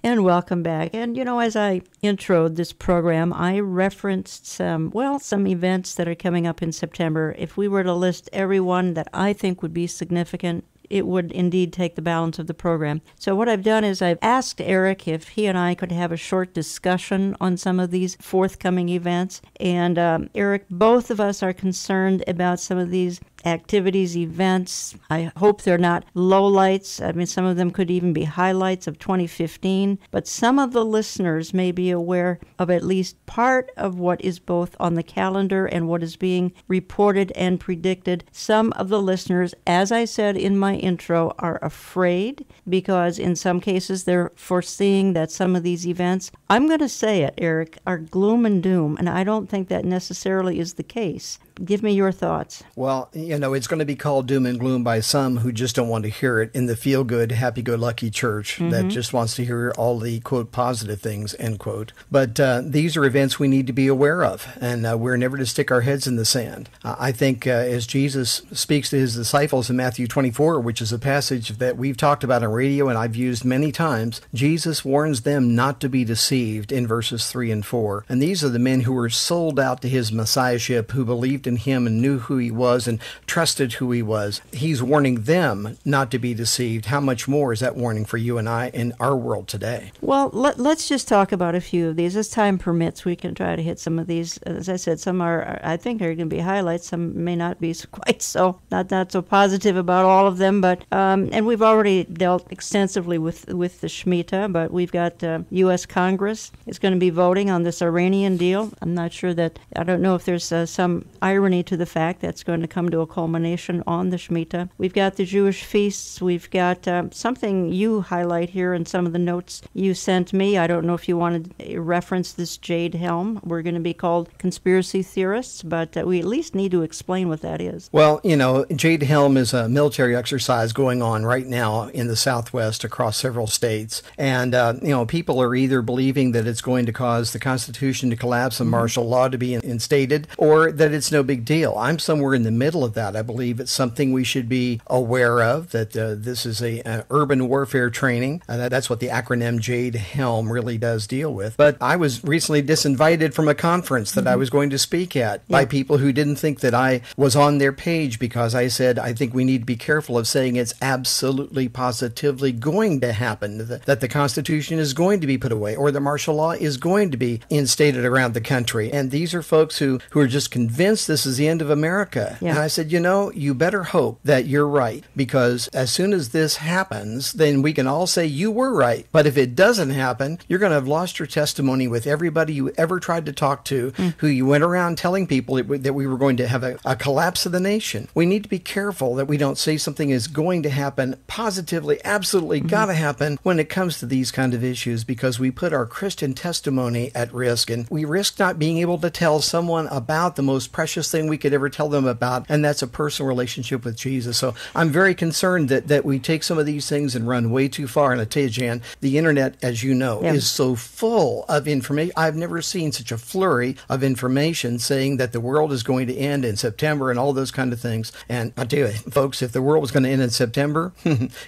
And welcome back. And, as I introed this program, I referenced some events that are coming up in September. If we were to list every one that I think would be significant, it would indeed take the balance of the program. So what I've done is I've asked Eric if he and I could have a short discussion on some of these forthcoming events. And Eric, both of us are concerned about some of these activities, events. I hope they're not lowlights. I mean, some of them could even be highlights of 2015. But some of the listeners may be aware of at least part of what is both on the calendar and what is being reported and predicted. Some of the listeners, as I said in my intro, are afraid because in some cases they're foreseeing that some of these events, I'm going to say it, Eric, are gloom and doom. And I don't think that necessarily is the case. Give me your thoughts. Well, it's going to be called doom and gloom by some who just don't want to hear it in the feel-good, happy-go-lucky church that just wants to hear all the, quote, positive things, end quote. But these are events we need to be aware of, and we're never to stick our heads in the sand. I think as Jesus speaks to his disciples in Matthew 24, which is a passage that we've talked about on radio and I've used many times, Jesus warns them not to be deceived in verses 3 and 4. And these are the men who were sold out to his messiahship, who believed in him and knew who he was and trusted who he was. He's warning them not to be deceived. How much more is that warning for you and I in our world today? Well, let's just talk about a few of these. As time permits, we can try to hit some of these. As I said, some I think are going to be highlights. Some may not be quite so, not so positive about all of them. But and we've already dealt extensively with the Shemitah, but we've got U.S. Congress is going to be voting on this Iranian deal. I'm not sure I don't know if there's some irony to the fact that's going to come to a culmination on the Shemitah. We've got the Jewish feasts. We've got something you highlight here in some of the notes you sent me. I don't know if you want to reference this Jade Helm. We're going to be called conspiracy theorists, but we at least need to explain what that is. Well, Jade Helm is a military exercise going on right now in the Southwest across several states. And, people are either believing that it's going to cause the Constitution to collapse and martial law to be instated, or that it's no big deal. I'm somewhere in the middle of that. I believe it's something we should be aware of, that this is an urban warfare training. That's what the acronym Jade Helm really does deal with. But I was recently disinvited from a conference that I was going to speak at by people who didn't think that I was on their page because I said, I think we need to be careful of saying it's absolutely, positively going to happen, that the Constitution is going to be put away or the martial law is going to be instated around the country. And these are folks who are just convinced this is the end of America. Yeah. And I said, you better hope that you're right, because as soon as this happens, then we can all say you were right. But if it doesn't happen, you're going to have lost your testimony with everybody you ever tried to talk to, who you went around telling people that we were going to have a collapse of the nation. We need to be careful that we don't say something is going to happen, positively, absolutely got to happen when it comes to these kind of issues, because we put our Christian testimony at risk, and we risk not being able to tell someone about the most precious thing we could ever tell them about, and that's a personal relationship with Jesus. So I'm very concerned that we take some of these things and run way too far. And I tell you, Jan, the internet, as you know, is so full of information. I've never seen such a flurry of information saying that the world is going to end in September and all those kind of things. And I tell you, folks, if the world was going to end in September,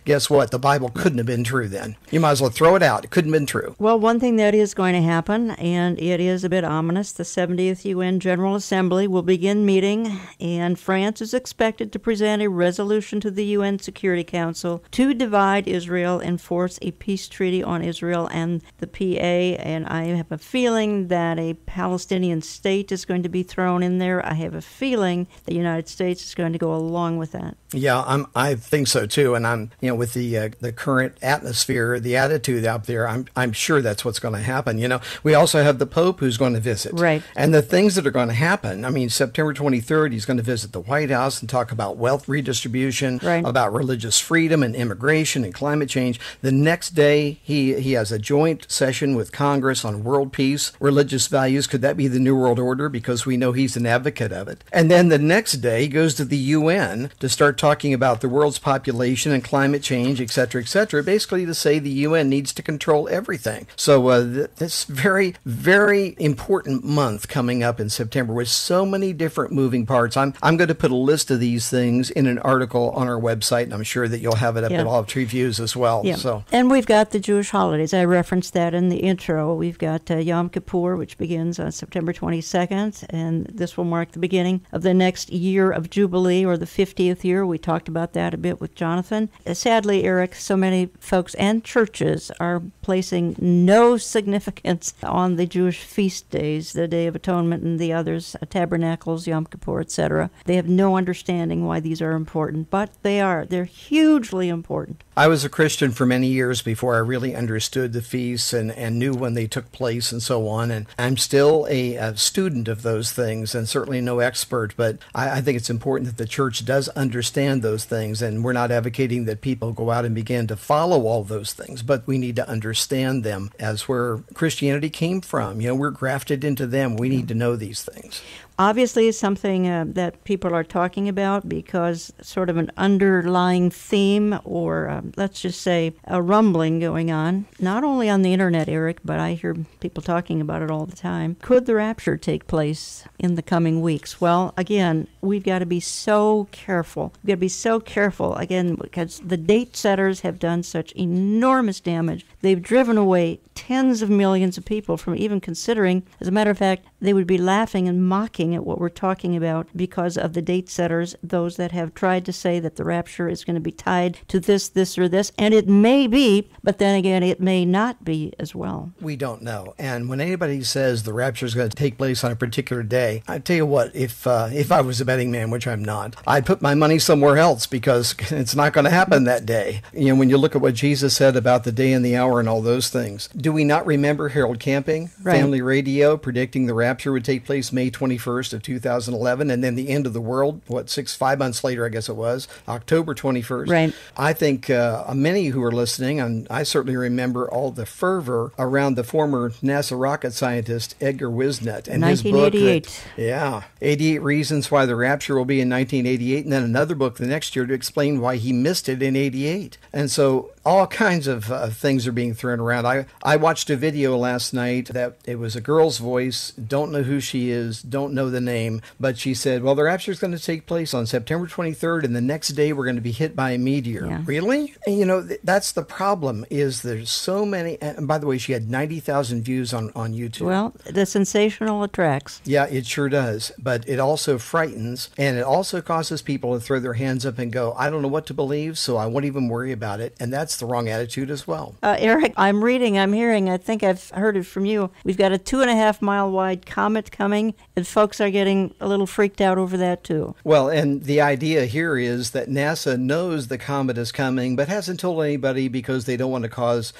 guess what? The Bible couldn't have been true then. You might as well throw it out. It couldn't have been true. Well, one thing that is going to happen, and it is a bit ominous, the 70th UN General Assembly will begin meeting, and France is expected to present a resolution to the UN Security Council to divide Israel and force a peace treaty on Israel and the PA. And I have a feeling that a Palestinian state is going to be thrown in there. I have a feeling the United States is going to go along with that. Yeah, I think so too. And I'm, with the current atmosphere, the attitude out there, I'm sure that's what's going to happen. We also have the Pope who's going to visit. Right. And the things that are going to happen, September 23rd, he's going to visit the White House and talk about wealth redistribution, about religious freedom and immigration and climate change. The next day, he has a joint session with Congress on world peace, religious values. Could that be the New World Order? Because we know he's an advocate of it. And then the next day, he goes to the UN to start talking about the world's population and climate change, et cetera, basically to say the UN needs to control everything. So this very, very important month coming up in September with so many different moving parts. I'm going to put a list of these things in an article on our website, and I'm sure that you'll have it up at Olive Tree Views as well. Yeah. So. And we've got the Jewish holidays. I referenced that in the intro. We've got Yom Kippur, which begins on September 22nd, and this will mark the beginning of the next year of Jubilee, or the 50th year. We talked about that a bit with Jonathan. Sadly, Eric, so many folks and churches are placing no significance on the Jewish feast days, the Day of Atonement and the others, Tabernacles, Yom Kippur, etc. They have no understanding why these are important, but they are. They're hugely important. I was a Christian for many years before I really understood the feasts and knew when they took place and so on. And I'm still a student of those things and certainly no expert, but I think it's important that the church does understand those things. And we're not advocating that people go out and begin to follow all those things, but we need to understand them as where Christianity came from. You know, we're grafted into them. We need to know these things. Obviously, it's something that people are talking about because sort of an underlying theme, or let's just say a rumbling going on, not only on the internet, Eric, but I hear people talking about it all the time. Could the rapture take place in the coming weeks? Well, again, we've got to be so careful. We've got to be so careful, again, because the date setters have done such enormous damage. They've driven away tens of millions of people from even considering. As a matter of fact, they would be laughing and mocking at what we're talking about because of the date setters, those that have tried to say that the rapture is going to be tied to this, this, or this, and it may be, but then again, it may not be as well. We don't know. And when anybody says the rapture is going to take place on a particular day, I tell you what, if I was a betting man, which I'm not, I'd put my money somewhere else because it's not going to happen that day. You know, when you look at what Jesus said about the day and the hour and all those things, do we not remember Harold Camping, Family Radio, predicting the rapture would take place May 21st of 2011, and then the end of the world, 5 months later, I guess it was, October 21st. Right. I think many who are listening, and I certainly remember all the fervor around the former NASA rocket scientist Edgar Wisnett and his book. 1988. 88 Reasons Why the Rapture Will Be in 1988, and then another book the next year to explain why he missed it in 88. And so all kinds of things are being thrown around. I watched a video last night that it was a girl's voice, don't know who she is, don't know the name, but she said, well, the rapture is going to take place on September 23rd, and the next day we're going to be hit by a meteor. Yeah. Really? And, you know, that's the problem, is there's so many, and by the way, she had 90,000 views on YouTube. Well, the sensational attracts. Yeah, it sure does, but it also frightens, and it also causes people to throw their hands up and go, I don't know what to believe, so I won't even worry about it, and that's the wrong attitude as well. Eric, I'm hearing, I think I've heard it from you, we've got a 2.5 mile wide comet coming, and folks are getting a little freaked out over that too. Well, and the idea here is that NASA knows the comet is coming, but hasn't told anybody because they don't want to cause,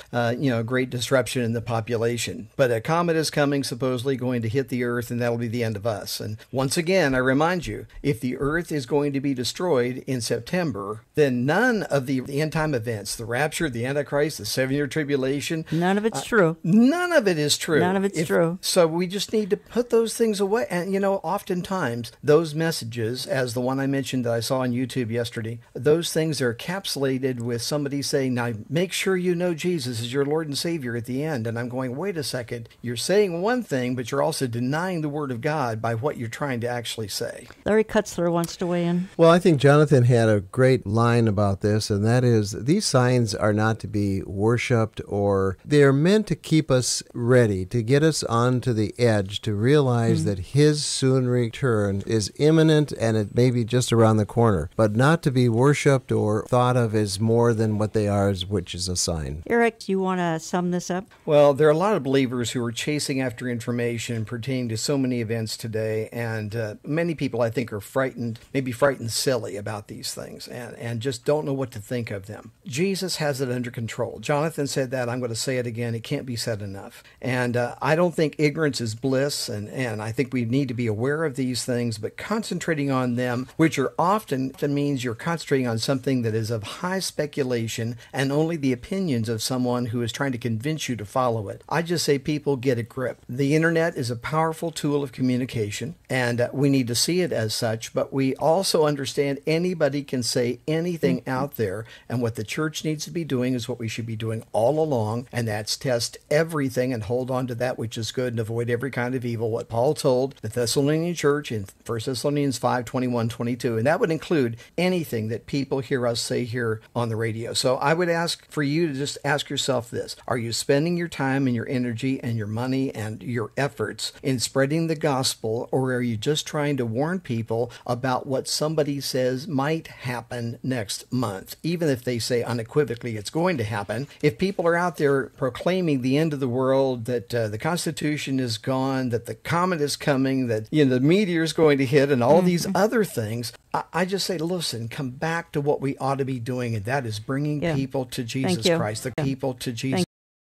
great disruption in the population. But a comet is coming, supposedly going to hit the Earth, and that'll be the end of us. And once again, I remind you, if the Earth is going to be destroyed in September, then none of the end-time events, the rapture, the Antichrist, the 7-year tribulation, none of it's true. None of it is true. None of it's true. So we just need to put those things away. And, you know, oftentimes those messages, as the one I mentioned that I saw on YouTube yesterday, those things are encapsulated with somebody saying, now make sure you know Jesus is your Lord and Savior at the end. And I'm going, wait a second. You're saying one thing, but you're also denying the Word of God by what you're trying to actually say. Larry Kutzler wants to weigh in. Well, I think Jonathan had a great line about this, and that is, these signs are not to be worshipped, or they're meant to keep us ready, to get us onto the edge, to realize that His soon return is imminent and it may be just around the corner, but not to be worshipped or thought of as more than what they are, which is a sign. Eric, do you want to sum this up? Well, there are a lot of believers who are chasing after information pertaining to so many events today, and many people, I think, are frightened, maybe frightened silly about these things, and just don't know what to think of them. Jesus has it under control. Jonathan said that. I'm going to say it again. It can't be said enough. And I don't think ignorance is bliss, and I think we need to be aware of these things, but concentrating on them, which are often means you're concentrating on something that is of high speculation and only the opinions of someone who is trying to convince you to follow it. I just say, people, get a grip. The internet is a powerful tool of communication, and we need to see it as such, but we also understand anybody can say anything out there, and what the church needs to be doing is what we should be doing all along, and that's test everything and hold on to that which is good and avoid every kind of evil. What Paul told the Thessalonian church in 1 Thessalonians 5, 21, 22. And that would include anything that people hear us say here on the radio. So I would ask for you to just ask yourself this. Are you spending your time and your energy and your money and your efforts in spreading the gospel, or are you just trying to warn people about what somebody says might happen next month? Even if they say unequivocally it's going to happen, if people are out there proclaiming the end of the world, that the Constitution is gone, that the comet is coming, that the meteor is going to hit, and all these other things, I just say, listen, come back to what we ought to be doing, and that is bringing people to Jesus Christ, the people to Jesus